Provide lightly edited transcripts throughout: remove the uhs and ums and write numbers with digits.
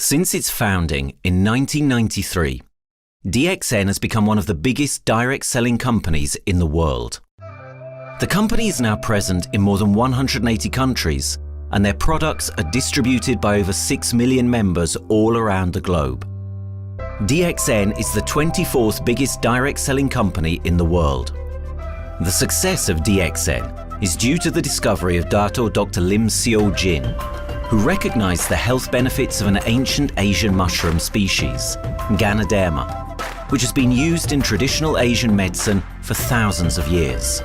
Since its founding in 1993, DXN has become one of the biggest direct selling companies in the world. The company is now present in more than 180 countries, and their products are distributed by over 6 million members all around the globe. DXN is the 24th biggest direct selling company in the world. The success of DXN is due to the discovery of Dr. Lim Seo Jin, who recognized the health benefits of an ancient Asian mushroom species, Ganoderma, which has been used in traditional Asian medicine for thousands of years.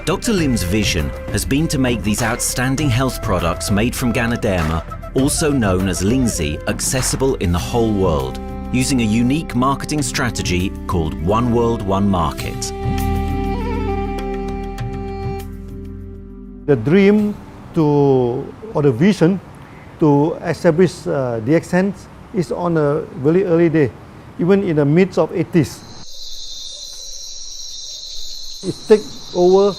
Dr. Lim's vision has been to make these outstanding health products made from Ganoderma, also known as Lingzi, accessible in the whole world, using a unique marketing strategy called One World, One Market. The dream or the vision to establish DXN is on a very early day, even in the midst of 80s. It takes over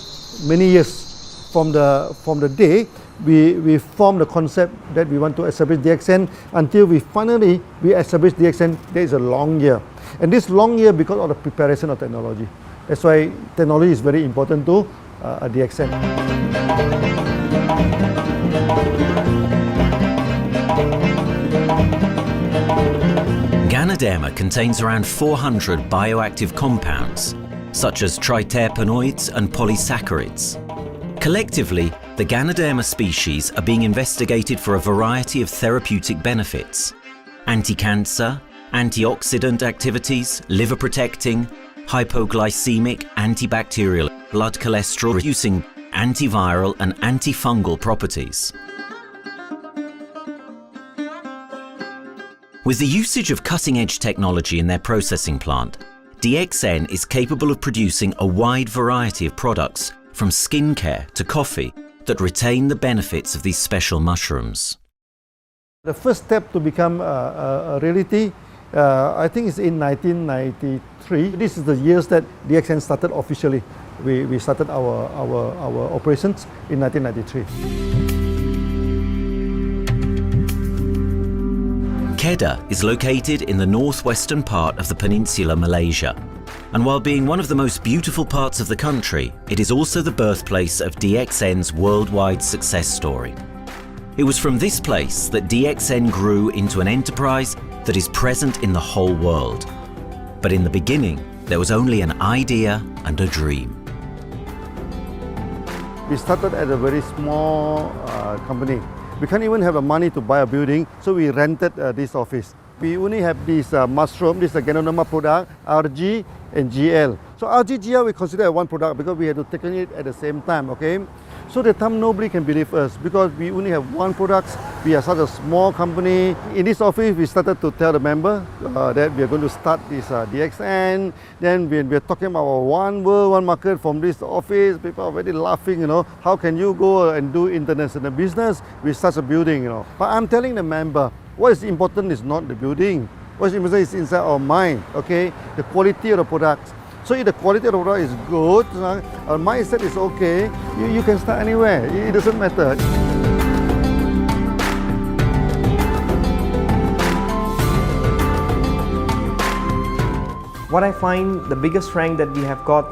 many years from the day we formed the concept that we want to establish DXN until we finally establish DXN. There is a long year, and this long year because of the preparation of technology. That's why technology is very important to DXN. Ganoderma contains around 400 bioactive compounds, such as triterpenoids and polysaccharides. Collectively, the Ganoderma species are being investigated for a variety of therapeutic benefits: anti-cancer, antioxidant activities, liver protecting, hypoglycemic, antibacterial, blood cholesterol reducing, antiviral and antifungal properties. With the usage of cutting-edge technology in their processing plant, DXN is capable of producing a wide variety of products, from skincare to coffee, that retain the benefits of these special mushrooms. The first step to become a reality, I think, is in 1993. This is the years that DXN started officially. We started our operations in 1993. Kedah is located in the northwestern part of the peninsula Malaysia, and while being one of the most beautiful parts of the country, it is also the birthplace of DXN's worldwide success story. It was from this place that DXN grew into an enterprise that is present in the whole world. But in the beginning, there was only an idea and a dream. We started at a very small company. We can't even have the money to buy a building, so we rented this office. We only have this mushroom, this is a Ganoderma product, RG and GL. So RG, GL we consider one product because we had to take it at the same time, okay? So at the time nobody can believe us because we only have one product. We are such a small company. In this office, we started to tell the member that we are going to start this DXN. Then we are talking about one world, one market from this office. People are very laughing, you know. How can you go and do international business with such a building, you know? But I'm telling the member, what is important is not the building. What is important is inside our mind, okay? The quality of the product. So if the quality of the product is good, our mindset is okay, you can start anywhere. It doesn't matter. What I find the biggest strength that we have got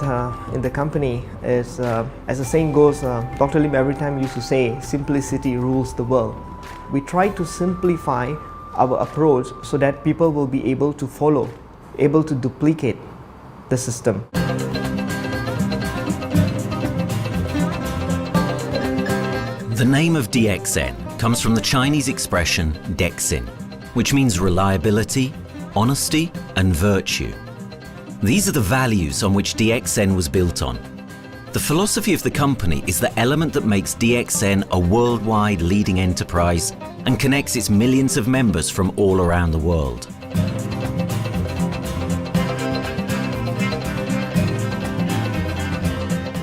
in the company is, as the saying goes, Dr. Lim every time used to say, simplicity rules the world. We try to simplify our approach so that people will be able to follow, able to duplicate the system. The name of DXN comes from the Chinese expression DXN, which means reliability, honesty, and virtue. These are the values on which DXN was built on. The philosophy of the company is the element that makes DXN a worldwide leading enterprise and connects its millions of members from all around the world.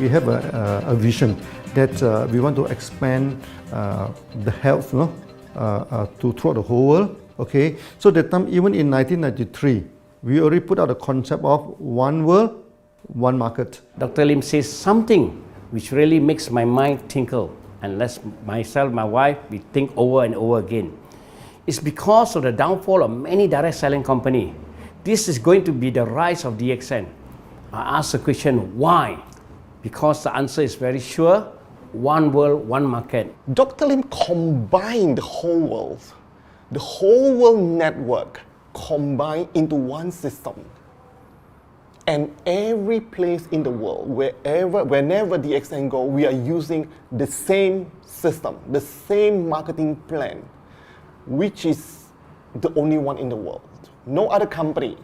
We have a vision that we want to expand the health throughout the whole world. Okay, so that time, even in 1993, we already put out the concept of one world, one market. Dr. Lim says something which really makes my mind tinkle, and lets myself, my wife, we think over and over again. It's because of the downfall of many direct selling companies. This is going to be the rise of DXN. I ask the question, why? Because the answer is very sure, one world, one market. Dr. Lim combined the whole world network combined into one system. And every place in the world, whenever DXN go, we are using the same system, the same marketing plan, which is the only one in the world. No other company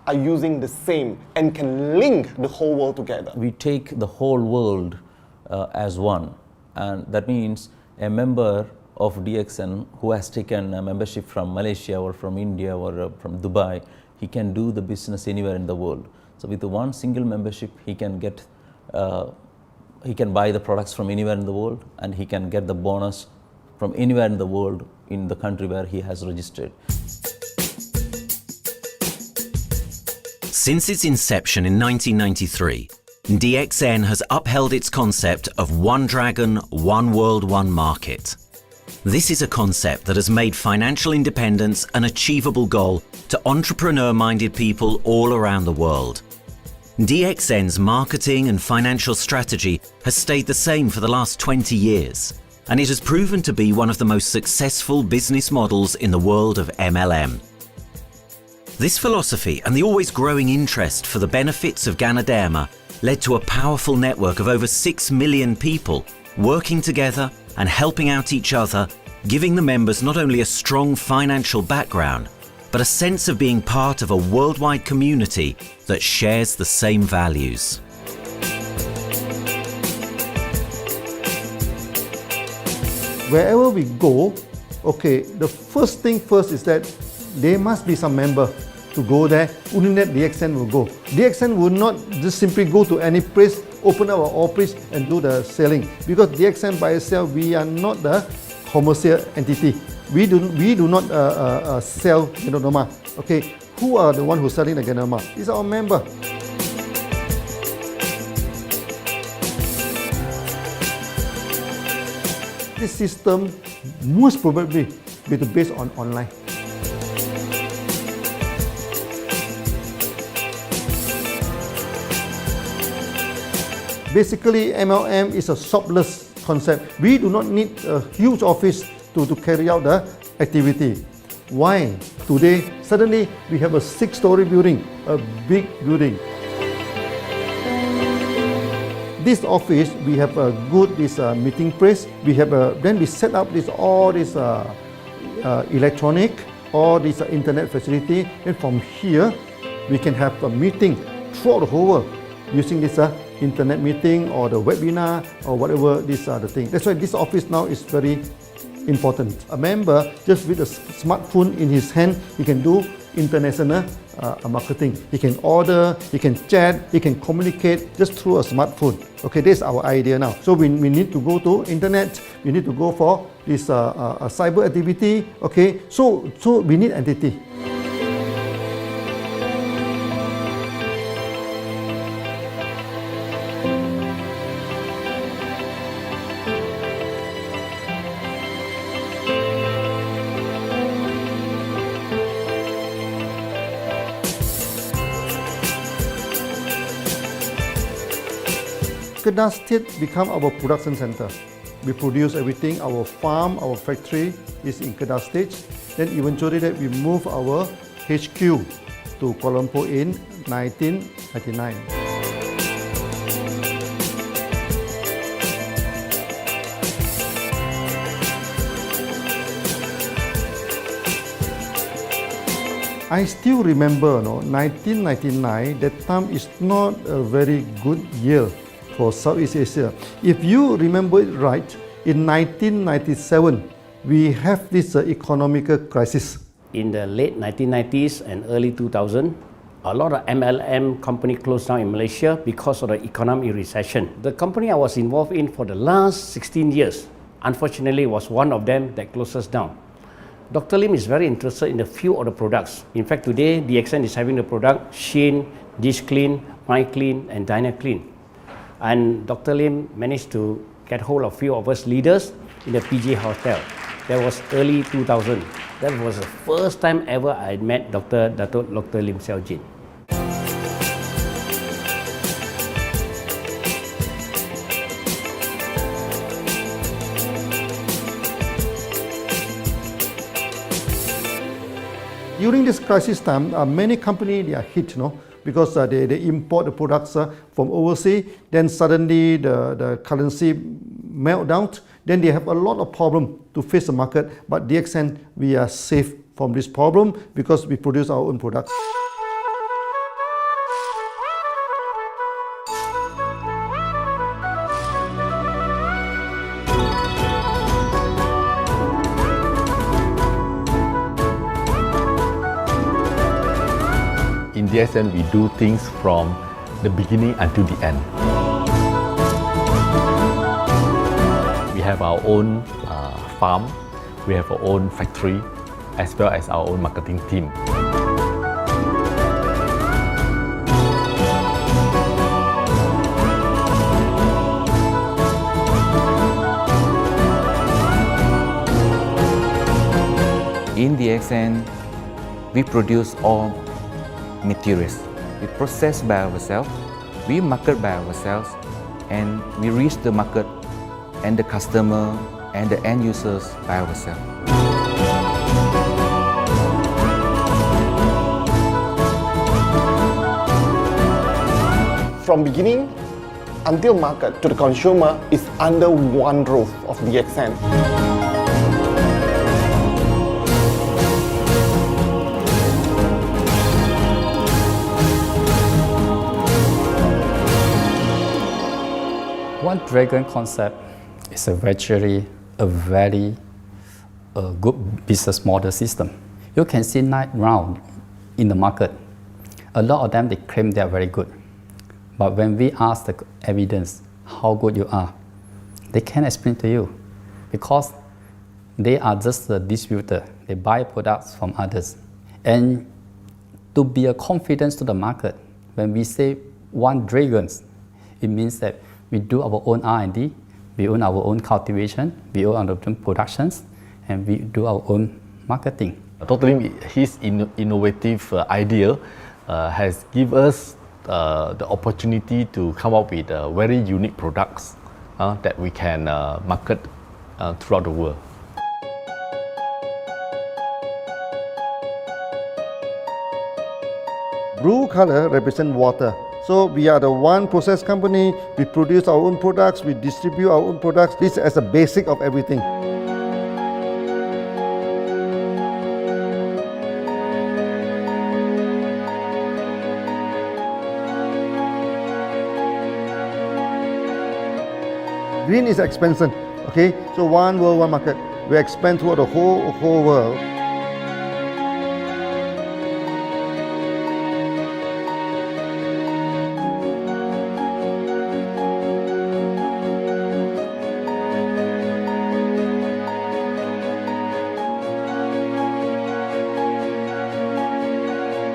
are using the same and can link the whole world together. We take the whole world as one, and that means a member of DXN who has taken a membership from Malaysia or from India or from Dubai, he can do the business anywhere in the world. So with the one single membership, he can get, he can buy the products from anywhere in the world, and he can get the bonus from anywhere in the world in the country where he has registered. Since its inception in 1993, DXN has upheld its concept of one dragon, one world, one market. This is a concept that has made financial independence an achievable goal to entrepreneur-minded people all around the world. DXN's marketing and financial strategy has stayed the same for the last 20 years, and it has proven to be one of the most successful business models in the world of MLM. This philosophy and the always growing interest for the benefits of Ganoderma led to a powerful network of over 6 million people working together and helping out each other, giving the members not only a strong financial background, but a sense of being part of a worldwide community that shares the same values. Wherever we go, okay, the first thing first is that there must be some member to go there. Only that DXN will go. DXN will not just simply go to any place, open up our office and do the selling. Because DXN by itself, we are not the commercial entity. We do not sell Ganoderma. Okay, who are the one who's selling the Ganoderma? It's our member. This system most probably will be based on online. Basically, MLM is a shopless concept. We do not need a huge office to carry out the activity. Why? Today, suddenly we have a 6-story building, a big building. This office, we have a good meeting place. We have then we set up all this electronic, all this internet facility. And from here, we can have a meeting throughout the whole world using this internet meeting or the webinar or whatever these are the things. That's why this office now is very important. A member, just with a smartphone in his hand, he can do international marketing. He can order, he can chat, he can communicate just through a smartphone. Okay, this is our idea now. So we need to go to internet, we need to go for this cyber activity. Okay, so we need entity. Kedah State become our production center. We produce everything. Our farm, our factory is in Kedah State. Then eventually that we move our HQ to Kuala Lumpur in 1999. I still remember, 1999, that time is not a very good year for Southeast Asia. If you remember it right, in 1997, we have this economic crisis. In the late 1990s and early 2000, a lot of MLM company closed down in Malaysia because of the economic recession. The company I was involved in for the last 16 years, unfortunately, was one of them that closes down. Dr. Lim is very interested in a few of the products. In fact, today, DXN is having the product Sheen, Dish Clean, My Clean, and Diner Clean. And Dr. Lim managed to get hold of a few of us leaders in the PJ Hotel. That was early 2000. That was the first time ever I met Dr. Lim Xiao Jin. During this crisis time, many companies they are hit, because they import the products from overseas. Then suddenly the currency melt down. Then they have a lot of problem to face the market. But DXN, we are safe from this problem because we produce our own products. In DXN, we do things from the beginning until the end. We have our own farm, we have our own factory, as well as our own marketing team. In DXN, we produce all materials. We process by ourselves, we market by ourselves, and we reach the market and the customer and the end users by ourselves. From beginning until market to the consumer is under one roof of DXN. One Dragon concept is actually a very good business model system. You can see right now in the market, a lot of them they claim they are very good. But when we ask the evidence how good you are, they can't explain to you because they are just a distributor. They buy products from others. And to be a confidence to the market, when we say One Dragons, it means that we do our own R&D, we own our own cultivation, we own our own productions, and we do our own marketing. Totally, his innovative idea has given us the opportunity to come up with very unique products that we can market throughout the world. Blue color represents water. So we are the one process company, we produce our own products, we distribute our own products. This is a basic of everything. Green is expansion, okay? So one world, one market. We expand throughout the whole world.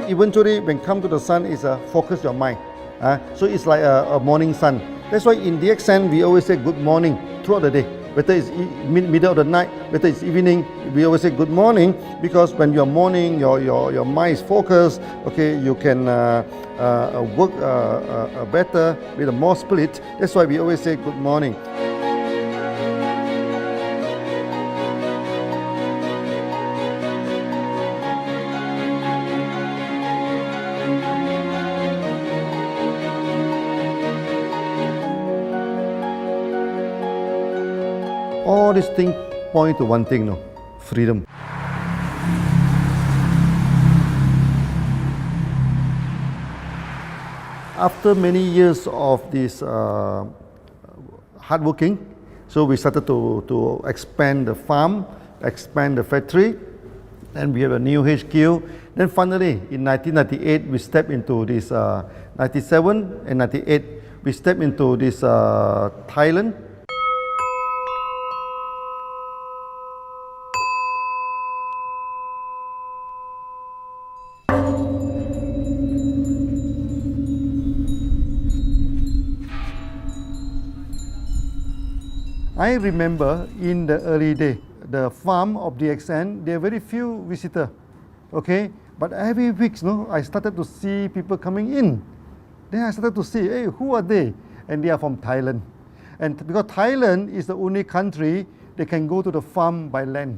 Eventually, when come to the sun, is focus your mind. So it's like a morning sun. That's why in DXN, we always say good morning throughout the day. Whether it's middle of the night, whether it's evening, we always say good morning because when you're morning, your mind is focused. Okay, you can work better with a more spirit. That's why we always say good morning. All these things point to one thing, freedom. After many years of this hard working, so we started to expand the farm, expand the factory, and we have a new HQ. Then finally, in 1998, we stepped into this 97 and 98, we stepped into this Thailand. I remember in the early day, the farm of DXN, there are very few visitors, okay? But every week, I started to see people coming in. Then I started to see, hey, who are they? And they are from Thailand. And because Thailand is the only country they can go to the farm by land.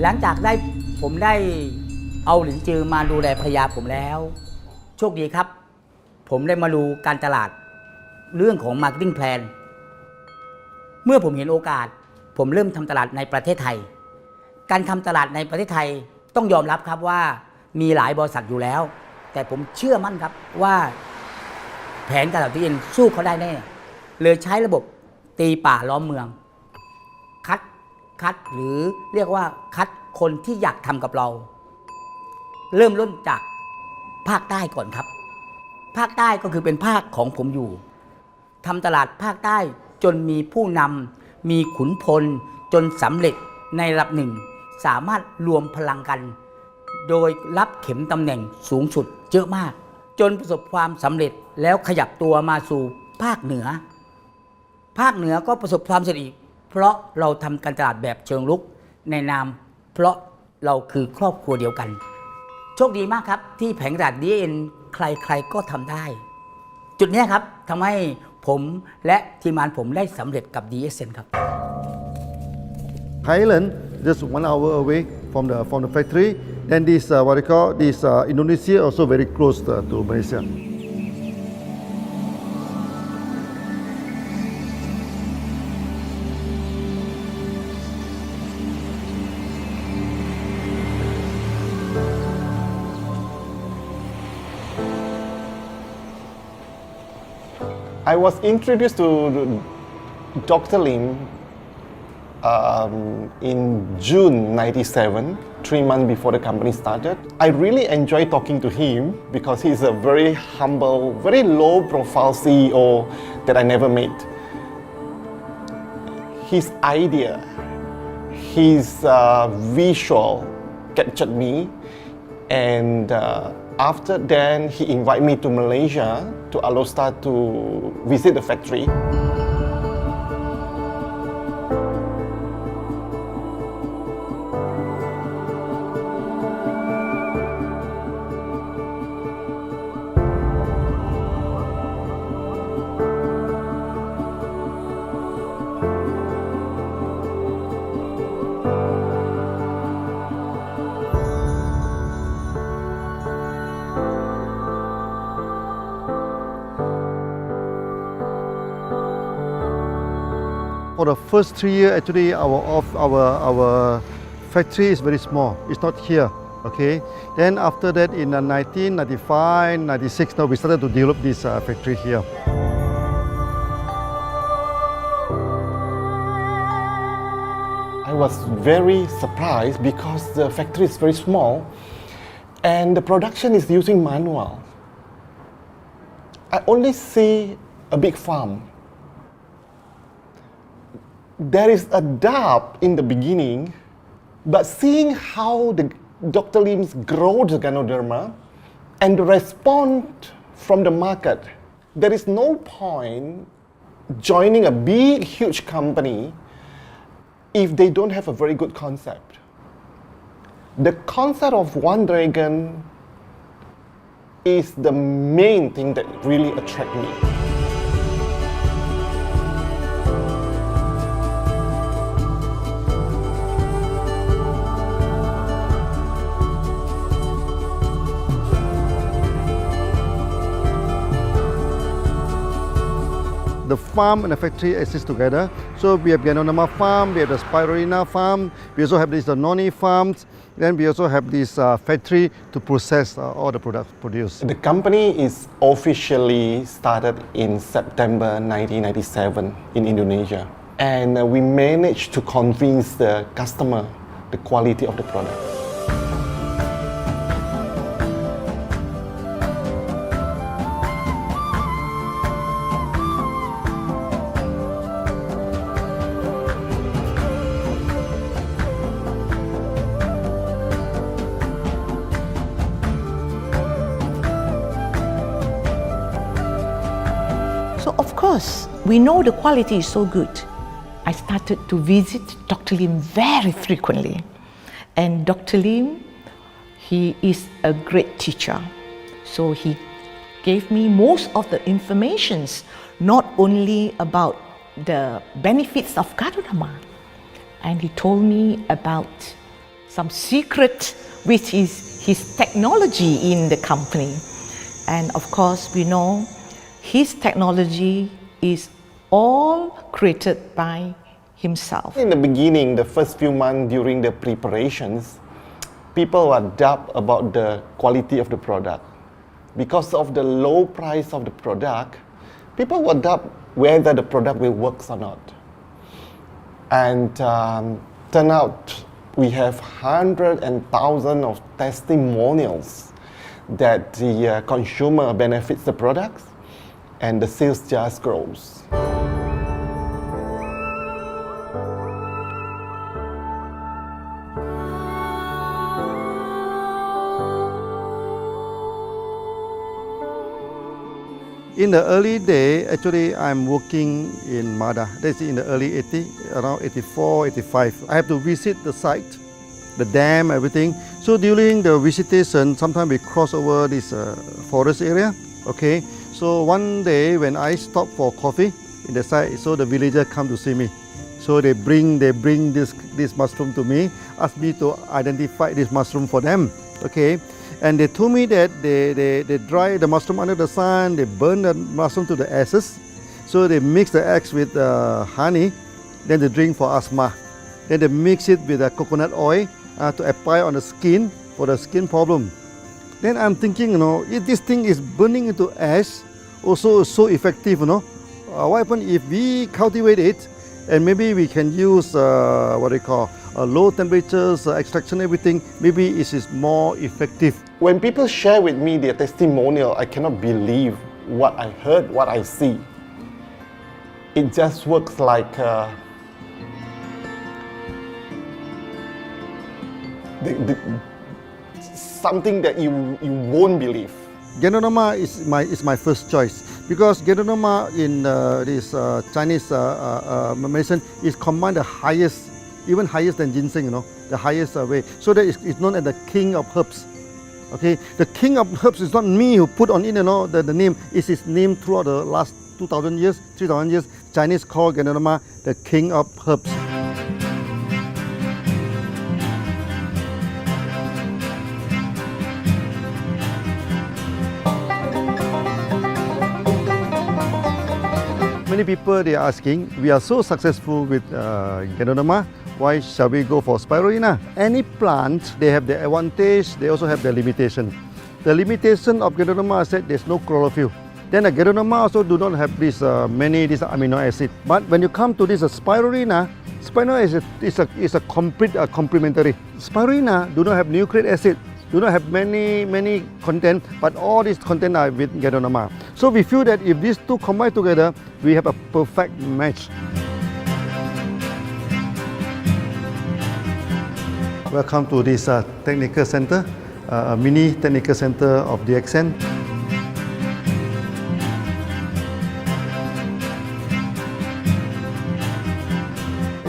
หลังจากผมได้เอาหลินจือมาดูแลภรรยาผมแล้วโชคดีครับผมได้มาดูการตลาดเรื่องของ Marketing Plan เมื่อผมเห็นโอกาสผมเริ่มทำตลาดในประเทศไทยการทำตลาดในประเทศไทยต้องยอมรับครับว่ามีหลายบริษัทอยู่แล้วแต่ผมเชื่อมั่นครับว่าแผนการตลาดที่เอ็นสู้เขาได้แน่เลยใช้ระบบตีป่าล้อมเมืองคัดหรือเรียกว่าคัดคนที่อยากทำกับเราเริ่มต้นจากภาคใต้ก่อนครับภาคใต้ก็คือเป็นภาคของผมอยู่ทำตลาดภาคใต้จนมีผู้นำมีขุนพลจนสำเร็จในระดับหนึ่งสามารถรวมพลังกันโดยรับเข็มตำแหน่งสูงสุดเยอะมากจนประสบความสำเร็จแล้วขยับตัวมาสู่ภาคเหนือก็ประสบความสำเร็จอีกเพราะเราทำการตลาดแบบเชิงรุกในนามเพราะเราคือครอบครัวเดียวกันโชคดีมากครับที่แผงตลาด DXN ใครก็ทำได้จุดนี้ครับทำให้ผมและทีมงานผมได้สำเร็จกับ DXN ครับ Thailand just 1 hour away from the factory. Then this what they call this Indonesia also very close to Malaysia. I was introduced to Dr. Lim in June '97, 3 months before the company started. I really enjoy talking to him because he's a very humble, very low-profile CEO that I never met. His idea, his visual captured me, and after then he invited me to Malaysia, to Alostar, to visit the factory. For the first 3 years, actually, our factory is very small. It's not here, okay. Then after that, in 1995, 96, now we started to develop this factory here. I was very surprised because the factory is very small and the production is using manual. I only see a big farm. There is a doubt in the beginning, but seeing how Dr. Lim's grow the Ganoderma and the response from the market, there is no point joining a big, huge company if they don't have a very good concept. The concept of One Dragon is the main thing that really attracts me. The farm and the factory exist together. So we have GANODERMA farm, we have the Spirulina farm, we also have this noni farms, then we also have this factory to process all the products produced. The company is officially started in September 1997 in Indonesia. And we managed to convince the customer the quality of the product. because we know the quality is so good, I started to visit Dr. Lim very frequently. And Dr. Lim, he is a great teacher. So he gave me most of the informations, not only about the benefits of GANODERMA, and he told me about some secret, which is his technology in the company. And of course, we know his technology is all created by himself. In the beginning, the first few months during the preparations, people were doubt about the quality of the product. Because of the low price of the product, people were doubt whether the product will work or not. And turn out we have hundreds and thousands of testimonials that the consumer benefits the products and the sales just grows. In the early day, actually, I'm working in Mada. That's in the early 80s, around 84, 85. I have to visit the site, the dam, everything. So during the visitation, sometimes we cross over this forest area. Okay. So one day when I stop for coffee in the site, so the villager come to see me. So they bring this mushroom to me, ask me to identify this mushroom for them. Okay. And they told me that they dry the mushroom under the sun, they burn the mushroom to the ashes. So they mix the eggs with honey, then they drink for asthma. Then they mix it with coconut oil to apply on the skin for the skin problem. Then I'm thinking, if this thing is burning into ash, also so effective, what happens if we cultivate it and maybe we can use low temperatures, extraction, everything, maybe it is more effective. When people share with me their testimonial, I cannot believe what I heard, what I see. It just works like something that you won't believe. GANODERMA is my first choice because GANODERMA in this Chinese medicine is combined the highest, even higher than ginseng, the highest way. So that it's known as the king of herbs. Okay, the king of herbs is not me who put on it, the name. It is named throughout the last 2,000 years, 3,000 years. Chinese call GANODERMA the king of herbs. Many people they are asking, we are so successful with GANODERMA, why shall we go for spirulina? Any plant, they have their advantage, they also have their limitation. The limitation of GANODERMA is that there's no chlorophyll. Then the GANODERMA also do not have this many amino acid. But when you come to this spirulina, spirulina is a complete complementary. Spirulina do not have nucleic acid, do not have many content, but all these content are with GANODERMA. So we feel that if these two combine together, we have a perfect match. Welcome to this technical center, a mini technical center of DXN.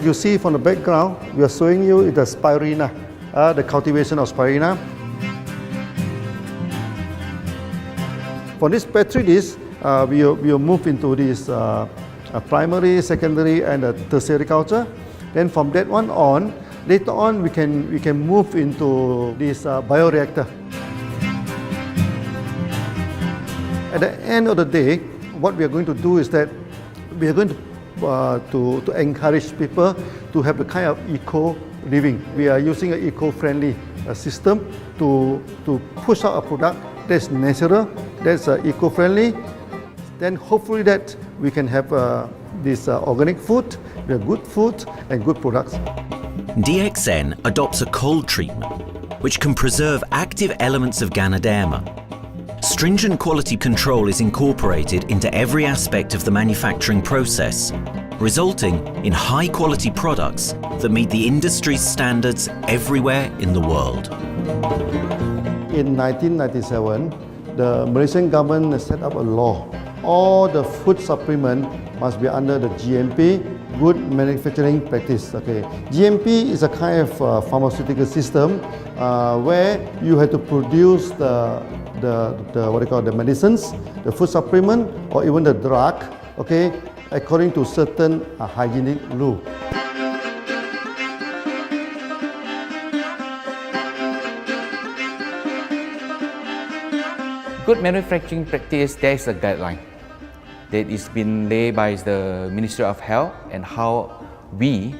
You see from the background, we are showing you the spirulina, the cultivation of spirulina. For this petri dish, we will move into this primary, secondary, and tertiary culture. Then from that one on, later on we can move into this bioreactor. At the end of the day, what we are going to do is that we are going to encourage people to have the kind of eco living. We are using an eco-friendly system to push out a product that's natural, that's eco-friendly. Then hopefully that we can have this organic food, good food and good products. DXN adopts a cold treatment, which can preserve active elements of GANODERMA. Stringent quality control is incorporated into every aspect of the manufacturing process, resulting in high-quality products that meet the industry's standards everywhere in the world. In 1997, the Malaysian government set up a law all the food supplement must be under the GMP, Good Manufacturing Practice. Okay, GMP is a kind of pharmaceutical system where you have to produce the what they call the medicines, the food supplement, or even the drug. Okay, according to certain hygienic rule. Good manufacturing practice, there is a guideline that is been laid by the Ministry of Health and how we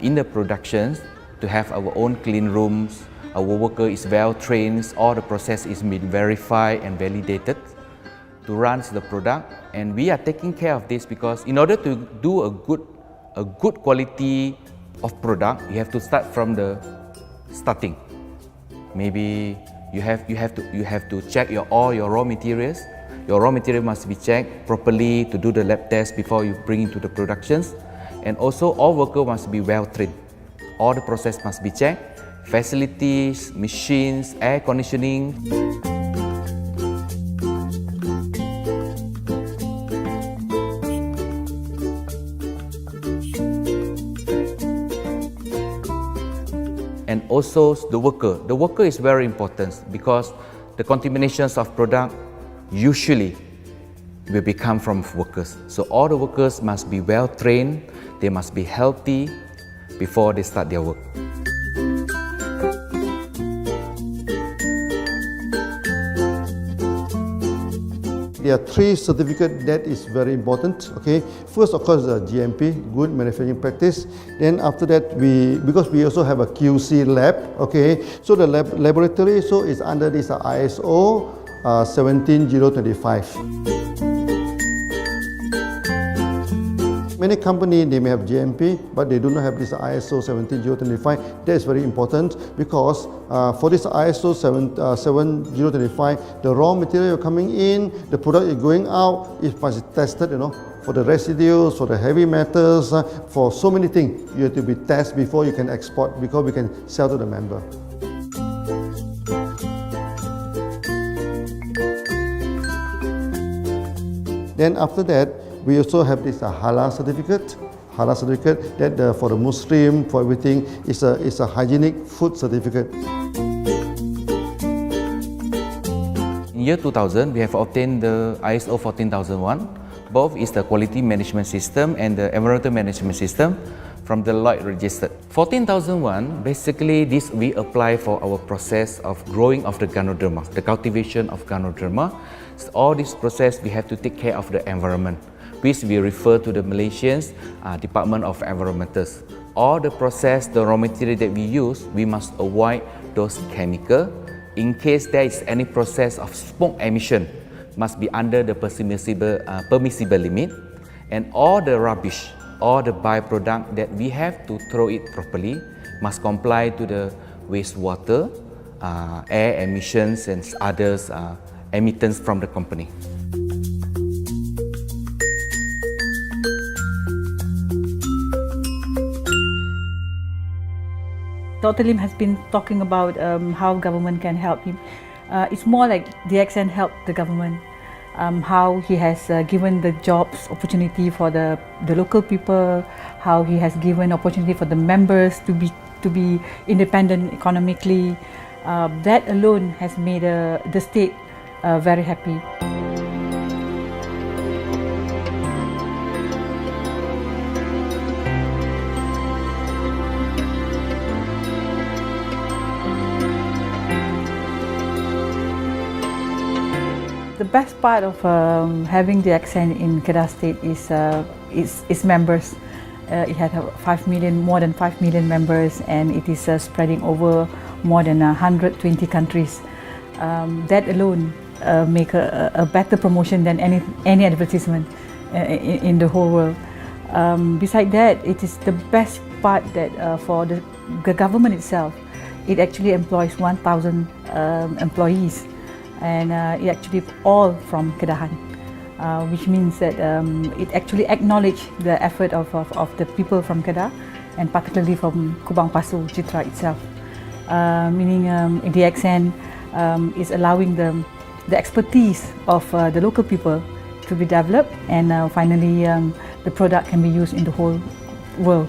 in the productions to have our own clean rooms, our worker is well trained, all the process is been verified and validated to run the product, and we are taking care of this because in order to do a good quality of product, you have to start from the starting. Maybe you have to check all your raw materials. Your raw material must be checked properly to do the lab test before you bring into the productions. And also all workers must be well trained. All the process must be checked. Facilities, machines, air conditioning. And also the worker. The worker is very important because the contaminations of product usually will become from workers. So all the workers must be well trained, they must be healthy before they start their work. There are three certificates that is very important. Okay, first of course the GMP, Good Manufacturing Practice. Then after that because we also have a QC lab. Okay, so the laboratory is under this ISO 17025. Many companies, they may have GMP, but they do not have this ISO 17025. That is very important because for this ISO 7025, the raw material coming in, the product is going out, it must be tested, for the residues, for the heavy metals, for so many things. You have to be tested before you can export, because we can sell to the member. Then after that, we also have this halal certificate. Halal certificate that for the Muslim, for everything, is a hygienic food certificate. In year 2000, we have obtained the ISO 14001. Both is the quality management system and the environmental management system from the Lloyd registered. 14001, basically this we apply for our process of growing of the Ganoderma, the cultivation of Ganoderma. So all this process we have to take care of the environment, which we refer to the Malaysian Department of Environmentals. All the process, the raw material that we use, we must avoid those chemicals. In case there is any process of smoke emission, must be under the permissible limit, and all the rubbish, all the byproduct that we have to throw it properly must comply to the wastewater, air emissions and others emittance from the company. Dr. Lim has been talking about how government can help him. It's more like DXN helped the government, how he has given the jobs opportunity for the local people, how he has given opportunity for the members to be independent economically. That alone has made the state very happy. The best part of having DXN in Kedah State is its members. It has more than 5 million members, and it is spreading over more than 120 countries. That alone make a better promotion than any advertisement in the whole world. Besides that, it is the best part that for the government itself, it actually employs 1,000 employees. And it actually all from Kedahan, which means that it actually acknowledges the effort of the people from Kedah, and particularly from Kubang Pasu Citra itself. Meaning DXN is allowing the expertise of the local people to be developed, and finally the product can be used in the whole world.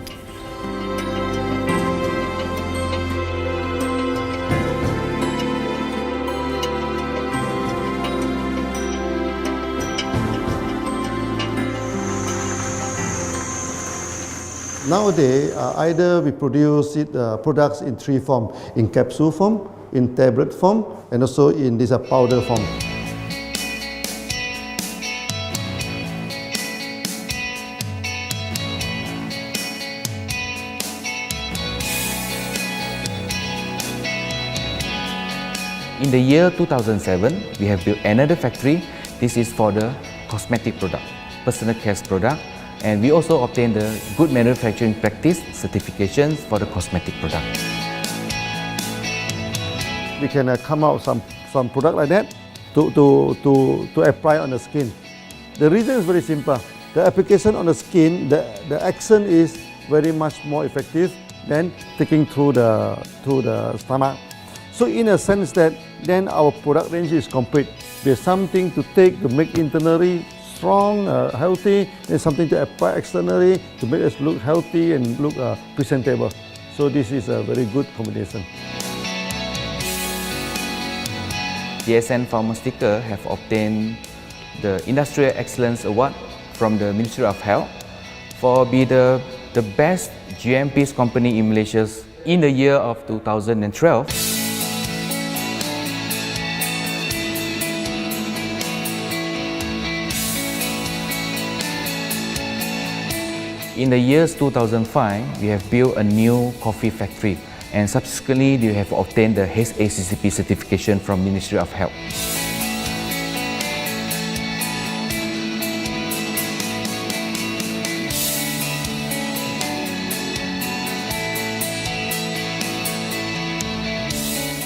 Nowadays, either we produce products in three forms: in capsule form, in tablet form, and also in this powder form. In the year 2007, we have built another factory. This is for the cosmetic product, personal care product, and we also obtained the Good Manufacturing Practice certifications for the cosmetic product. We can come out some product like that to apply on the skin. The reason is very simple. The application on the skin, the action is very much more effective than taking through the stomach. So in a sense that then our product range is complete. There's something to take to make internally strong, healthy, and something to apply externally to make us look healthy and look presentable. So this is a very good combination. DXN Pharmaceutical have obtained the Industrial Excellence Award from the Ministry of Health for being the best GMP company in Malaysia in the year of 2012. In the years 2005, we have built a new coffee factory, and subsequently we have obtained the HACCP certification from Ministry of Health.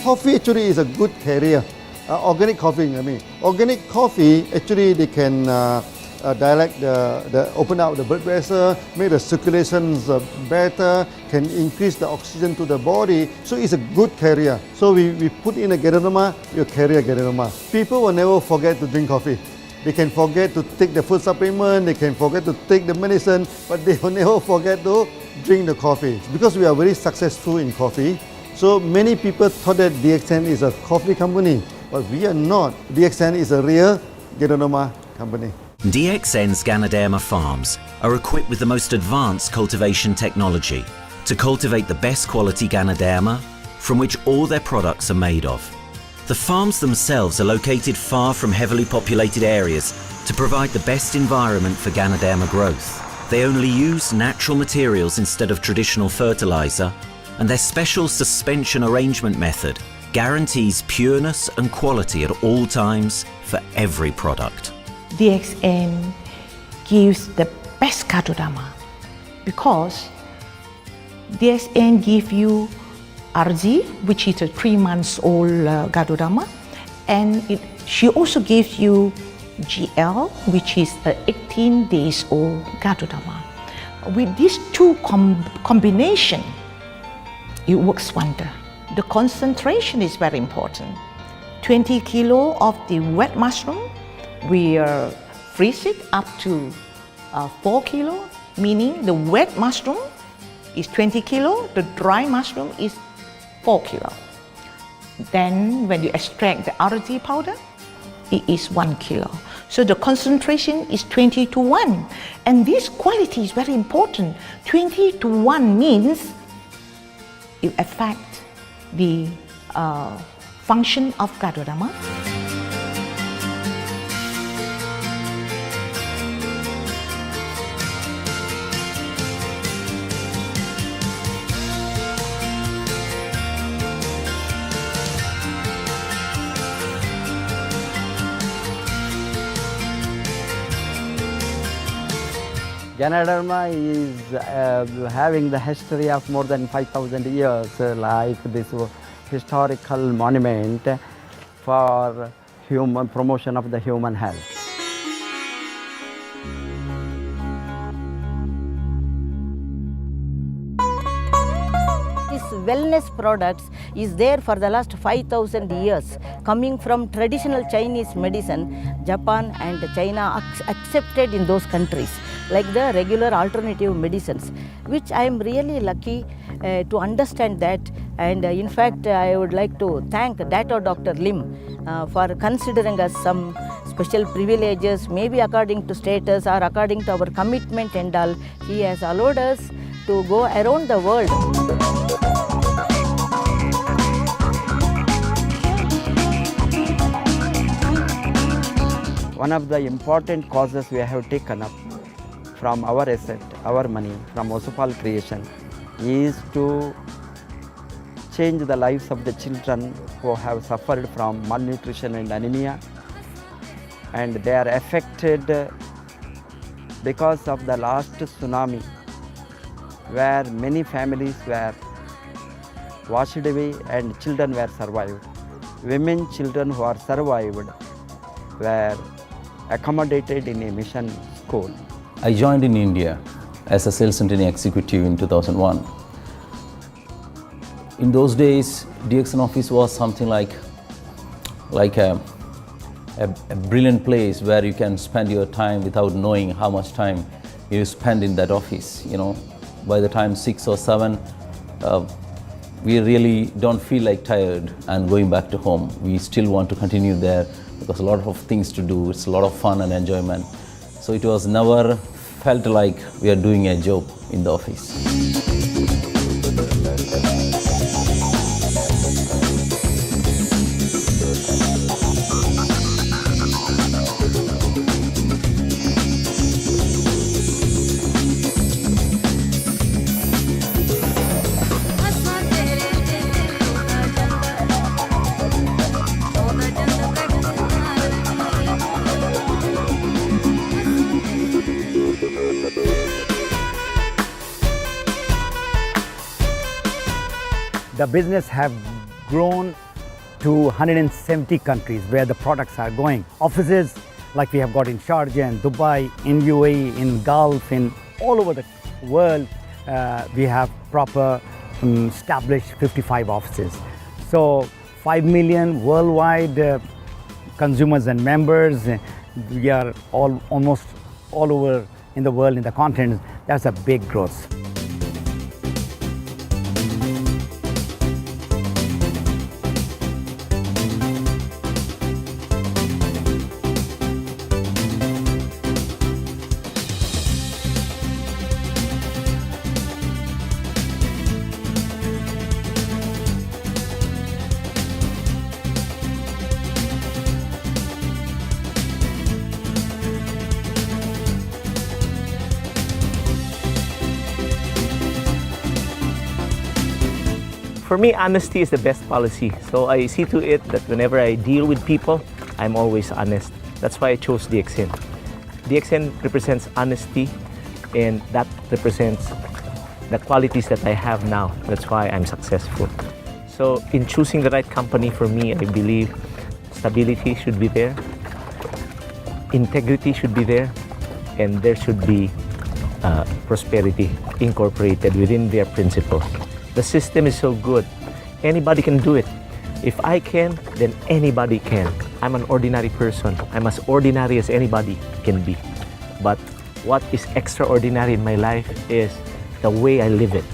Coffee actually is a good carrier. Organic coffee, I mean. Organic coffee, actually they can dilate open up the blood vessel, make the circulations better, can increase the oxygen to the body. So it's a good carrier. So we put in a GANODERMA, you carry a GANODERMA. People will never forget to drink coffee. They can forget to take the food supplement, they can forget to take the medicine, but they will never forget to drink the coffee. Because we are very successful in coffee, so many people thought that DXN is a coffee company, but we are not. DXN is a real GANODERMA company. DXN's Ganoderma farms are equipped with the most advanced cultivation technology to cultivate the best quality Ganoderma from which all their products are made of. The farms themselves are located far from heavily populated areas to provide the best environment for Ganoderma growth. They only use natural materials instead of traditional fertilizer, and their special suspension arrangement method guarantees pureness and quality at all times for every product. DXN gives the best GANODERMA because DXN gives you RG, which is a 3 months old GANODERMA, and she also gives you GL, which is a 18 days old GANODERMA. With these two combination, it works wonder. The concentration is very important. 20 kilo of the wet mushroom, we freeze it up to 4 kilo, meaning the wet mushroom is 20 kilo, the dry mushroom is 4 kilo. Then when you extract the RG powder, it is 1 kilo. So the concentration is 20 to 1. And this quality is very important. 20 to 1 means it affects the function of GANODERMA. GANODERMA is having the history of more than 5,000 years, like this historical monument for human promotion of the human health. This wellness products is there for the last 5,000 years, coming from traditional Chinese medicine. Japan and China accepted in those countries, like the regular alternative medicines, which I am really lucky to understand that. And in fact, I would like to thank Dr. Lim for considering us some special privileges, maybe according to status or according to our commitment and all. He has allowed us to go around the world. One of the important causes we have taken up from our asset, our money, from Osopal creation, is to change the lives of the children who have suffered from malnutrition and anemia, and they are affected because of the last tsunami, where many families were washed away and children were survived. Women, children who are survived were accommodated in a mission school. I joined in India as a sales and training executive in 2001. In those days, DXN office was something like a brilliant place where you can spend your time without knowing how much time you spend in that office. You know, by the time 6 or 7, we really don't feel like tired and going back to home. We still want to continue there because a lot of things to do. It's a lot of fun and enjoyment. So it was never felt like we are doing a job in the office. The business have grown to 170 countries where the products are going. Offices like we have got in Sharjah and Dubai, in UAE, in Gulf, in all over the world, we have proper established 55 offices. So 5 million worldwide consumers and members. We are almost all over in the world, in the continent. That's a big growth. For me, honesty is the best policy. So I see to it that whenever I deal with people, I'm always honest. That's why I chose DXN. DXN represents honesty, and that represents the qualities that I have now. That's why I'm successful. So in choosing the right company for me, I believe stability should be there, integrity should be there, and there should be prosperity incorporated within their principle. The system is so good. Anybody can do it. If I can, then anybody can. I'm an ordinary person. I'm as ordinary as anybody can be. But what is extraordinary in my life is the way I live it.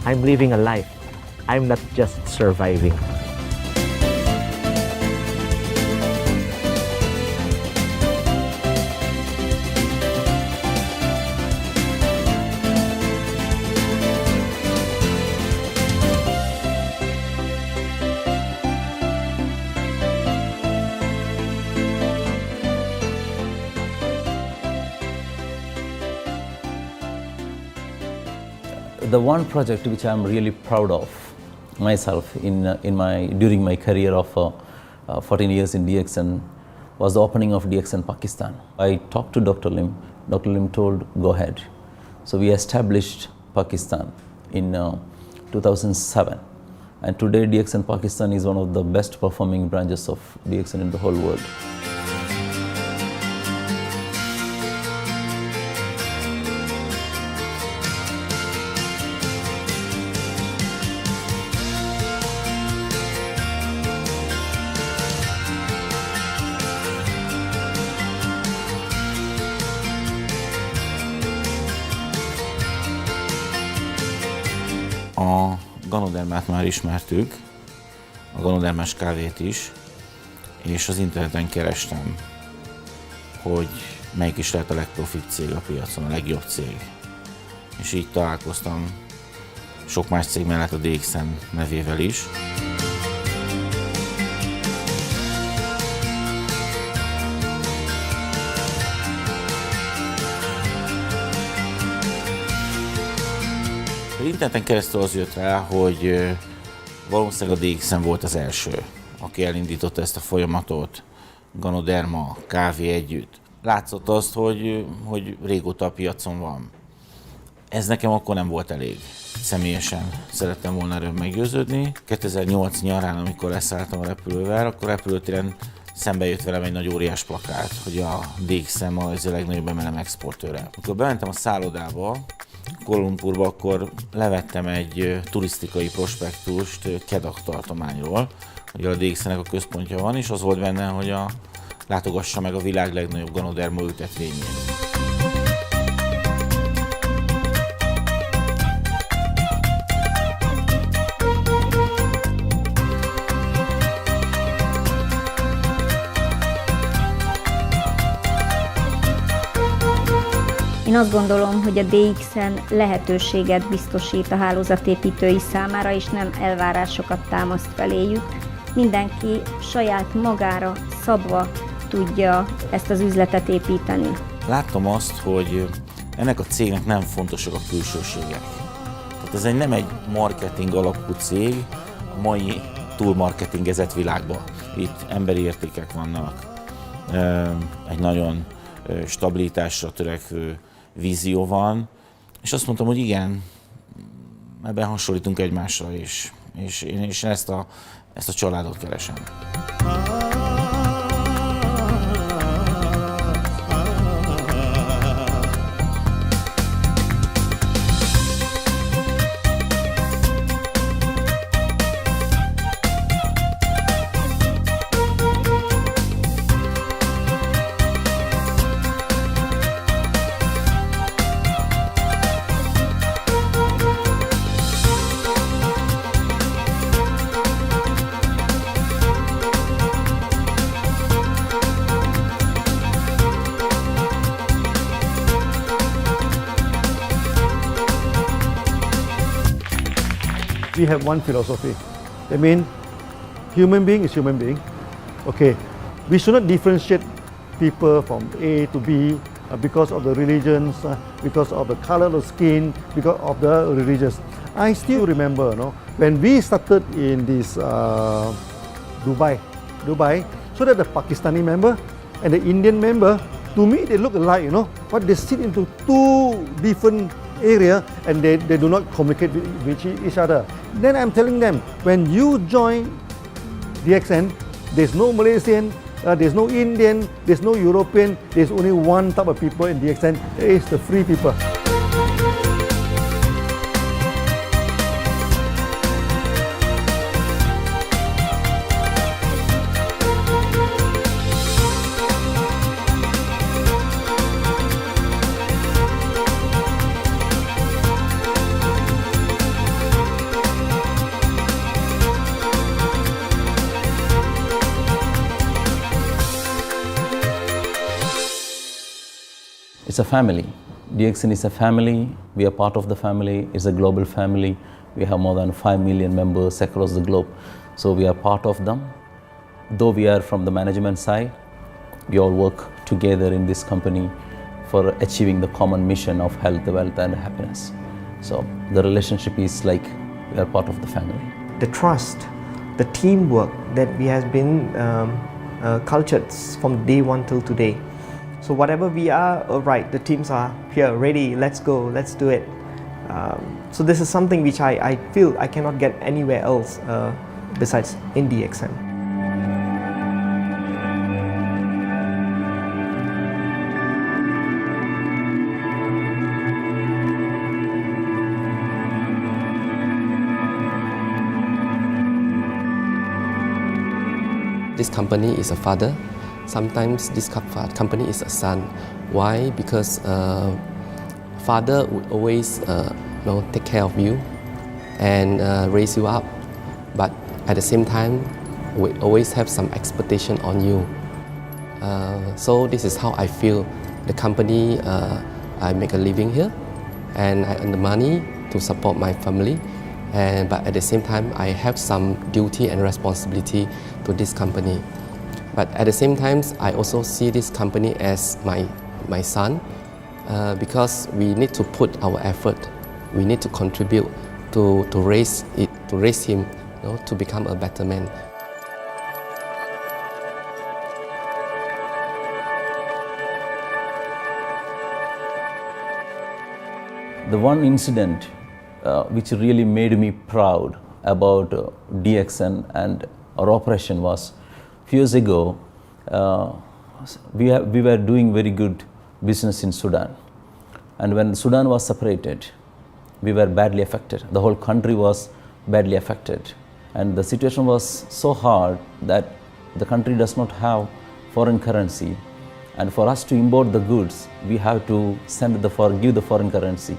I'm living a life. I'm not just surviving. The one project which I'm really proud of myself during my career of 14 years in DXN was the opening of DXN Pakistan. I talked to Dr. Lim. Dr. Lim told, go ahead. So we established Pakistan in 2007. And today DXN Pakistan is one of the best performing branches of DXN in the whole world. A GANODERMát már ismertük, a GANODERMA-s kávét is, és az interneten kerestem, hogy melyik is lehet a legprofit cég a piacon, a legjobb cég. És így találkoztam sok más cég mellett a DXN nevével is. Az interneten keresztül az jött rá, hogy valószínűleg a DXN volt az első, aki elindította ezt a folyamatot, GANODERMA, kávé együtt. Látszott azt, hogy régóta a piacon van. Ez nekem akkor nem volt elég. Személyesen szerettem volna erről meggyőződni. 2008 nyarán, amikor leszálltam a repülővel, akkor repülőtéren szembe jött velem egy nagy óriás plakát, hogy a DXN ma az a legnagyobb MLM exportőre. Amikor bementem a szállodába, Kuala Lumpurba, akkor levettem egy turisztikai prospektust Kedah tartományról, hogy a DXN-nek a központja van, és az volt benne, hogy látogassa meg a világ legnagyobb GANODERMA ültetvényét. Én azt gondolom, hogy a DXN lehetőséget biztosít a hálózatépítői számára, és nem elvárásokat támaszt feléjük. Mindenki saját magára szabva tudja ezt az üzletet építeni. Láttam azt, hogy ennek a cégnek nem fontosak a külsőségek. Tehát ez nem egy marketing alapú cég a mai túlmarketingezett világban. Itt emberi értékek vannak, egy nagyon stabilitásra törekvő vízió van, és azt mondtam, hogy igen, ebben hasonlítunk egymásra is, és én ezt a családot keresem. We have one philosophy. I mean, human being is human being. Okay, we should not differentiate people from A to B because of the religions, because of the color of skin, because of the religions. I still remember, when we started in this Dubai, so that the Pakistani member and the Indian member, to me they look alike, but they sit into two different area and they do not communicate with each other. Then I'm telling them, when you join DXN, there's no Malaysian, there's no Indian, there's no European, there's only one type of people in DXN, it's the free people. It's a family. DXN is a family. We are part of the family. It's a global family. We have more than 5 million members across the globe. So we are part of them. Though we are from the management side, we all work together in this company for achieving the common mission of health, wealth and happiness. So the relationship is like we are part of the family. The trust, the teamwork that we have been cultured from day one till today. So whatever we are, right, the teams are here, ready, let's go, let's do it. So this is something which I feel I cannot get anywhere else besides in DXN. This company is a father. Sometimes this company is a son. Why? Because father would always take care of you, and raise you up. But at the same time, we always have some expectation on you. So this is how I feel. The company, I make a living here, and I earn the money to support my family. But at the same time, I have some duty and responsibility to this company. But at the same time, I also see this company as my son, because we need to put our effort. We need to contribute to raise him, to become a better man. The one incident which really made me proud about DXN and our operation was a few years ago. We were doing very good business in Sudan, and when Sudan was separated, we were badly affected. The whole country was badly affected, and the situation was so hard that the country does not have foreign currency, and for us to import the goods, we have to give the foreign currency.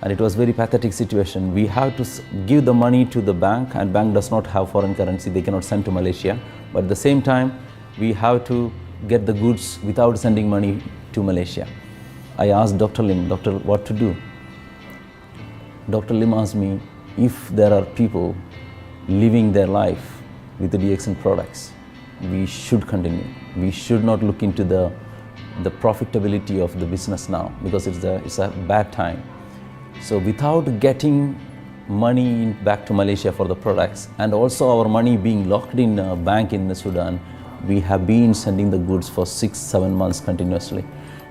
And it was very pathetic situation. We have to give the money to the bank, and bank does not have foreign currency. They cannot send to Malaysia. But at the same time, we have to get the goods without sending money to Malaysia. I asked Dr. Lim, doctor, what to do? Dr. Lim asked me if there are people living their life with the DXN products, we should continue. We should not look into the profitability of the business now, because it's a bad time. So without getting money back to Malaysia for the products, and also our money being locked in a bank in Sudan, we have been sending the goods for 6-7 months continuously.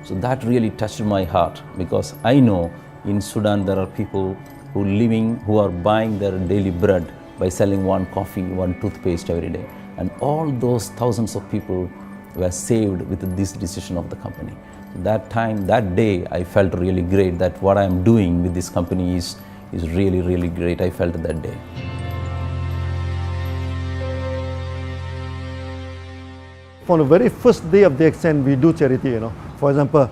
So that really touched my heart, because I know in Sudan there are people who are buying their daily bread by selling one coffee, one toothpaste every day. And all those thousands of people were saved with this decision of the company. That day, I felt really great that what I am doing with this company is really, really great. I felt that day. From the very first day of DXN, we do charity. For example,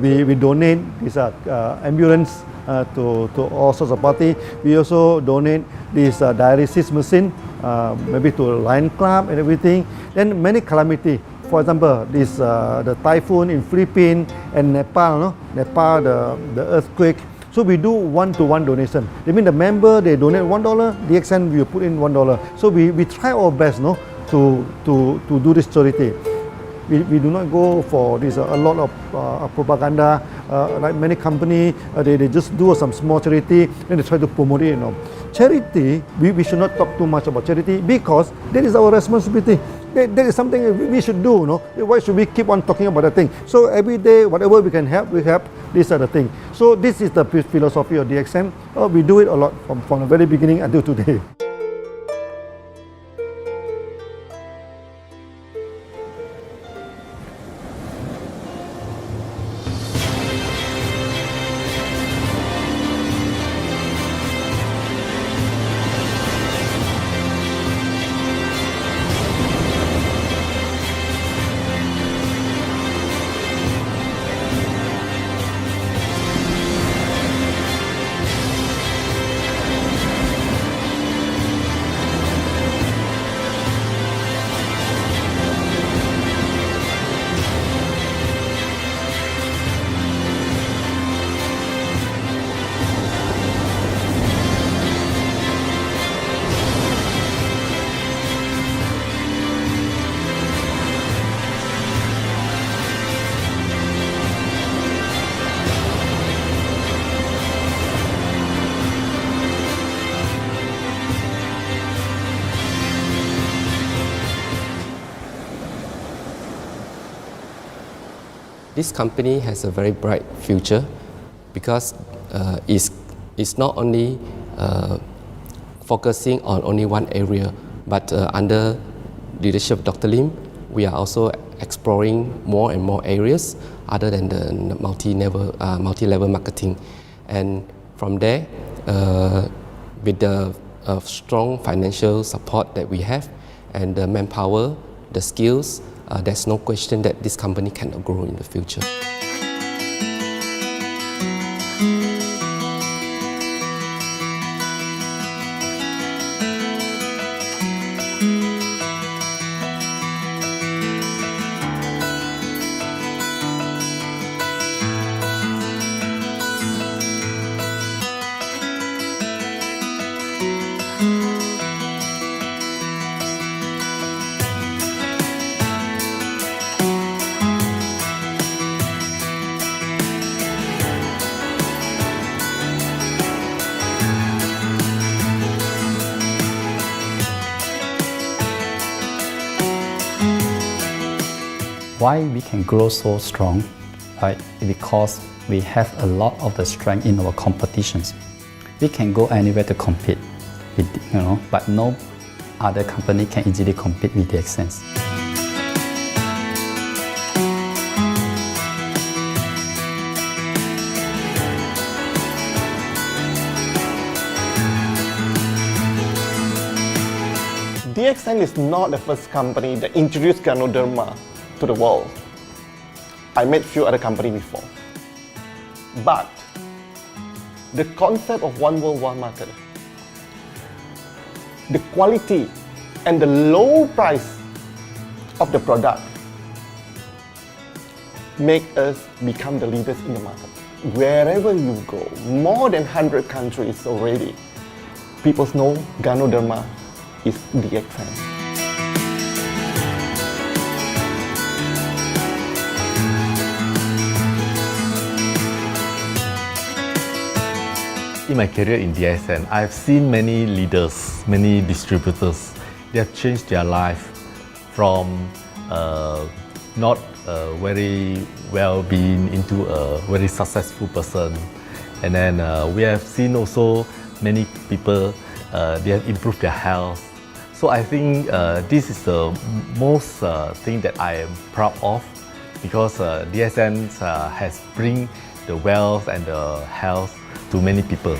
we donate this ambulance to all sorts of party. We also donate this dialysis machine, maybe to Lion Club and everything. Then many calamity. For example, the typhoon in Philippines and Nepal, the earthquake. So we do one-to-one donation. That means the member, they donate $1, DXN will put in $1. So we try our best to do this charity. We do not go for this a lot of propaganda, like many companies, they just do some small charity, then they try to promote it. Charity, we should not talk too much about charity, because that is our responsibility. That is something we should do. Why should we keep on talking about that thing? So every day, whatever we can help, we help. These are the things. So this is the philosophy of DXN. We do it a lot from the very beginning until today. This company has a very bright future, because it's not only focusing on only one area, but under leadership of Dr. Lim, we are also exploring more and more areas other than the multi-level marketing. And from there, with the strong financial support that we have and the manpower, the skills, there's no question that this company cannot grow in the future. 4 years Why we can grow so strong? Right? Because we have a lot of the strength in our competitions. We can go anywhere to compete, but no other company can easily compete with DXN. DXN is not the first company that introduced Ganoderma to the world. I met few other companies before. But the concept of one world, one market, the quality and the low price of the product make us become the leaders in the market. Wherever you go, more than 100 countries already, people know Ganoderma is DXN. In my career in DXN, I've seen many leaders, many distributors. They have changed their life from not very well-being into a very successful person. And then we have seen also many people, they have improved their health. So I think this is the most thing that I am proud of, because DXN has bring the wealth and the health to many people.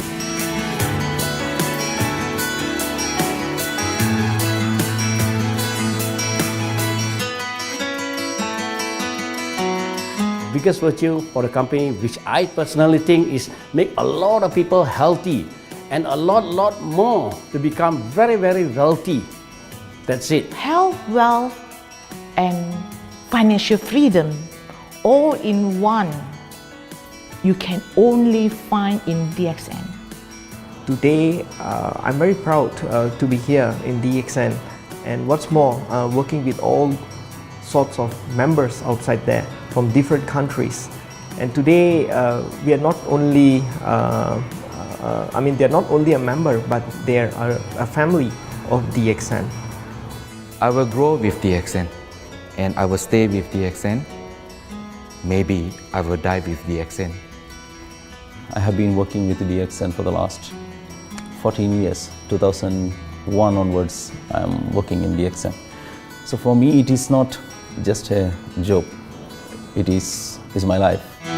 Biggest virtue for the company, which I personally think is make a lot of people healthy and a lot more to become very wealthy. That's it. Health, wealth, and financial freedom all in one. You can only find in DXN. Today, I'm very proud to be here in DXN, and what's more, working with all sorts of members outside there from different countries. And today, we are not only, they're not only a member, but they are a family of DXN. I will grow with DXN, and I will stay with DXN. Maybe I will die with DXN. I have been working with DXN for the last 14 years. 2001 onwards, I am working in DXN. So for me, it is not just a job. It is my life.